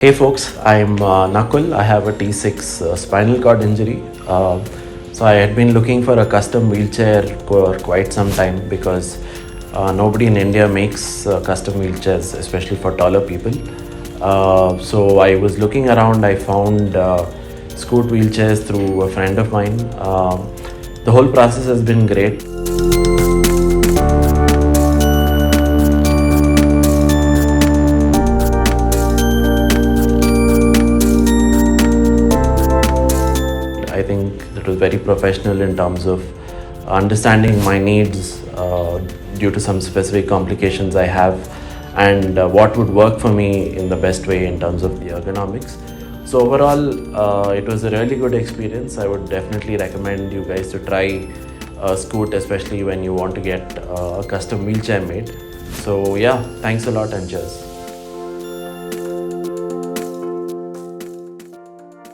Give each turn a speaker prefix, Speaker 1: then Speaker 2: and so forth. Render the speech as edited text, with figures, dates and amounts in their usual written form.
Speaker 1: Hey folks, I'm Nakul. I have a T6 spinal cord injury. So I had been looking for a custom wheelchair for quite some time because nobody in India makes custom wheelchairs, especially for taller people. So I was looking around, I found Scoot wheelchairs through a friend of mine. The whole process has been great. I think it was very professional in terms of understanding my needs due to some specific complications I have, and what would work for me in the best way in terms of the ergonomics. So overall, it was a really good experience. I would definitely recommend you guys to try Scoot, especially when you want to get a custom wheelchair made. So yeah, thanks a lot and cheers.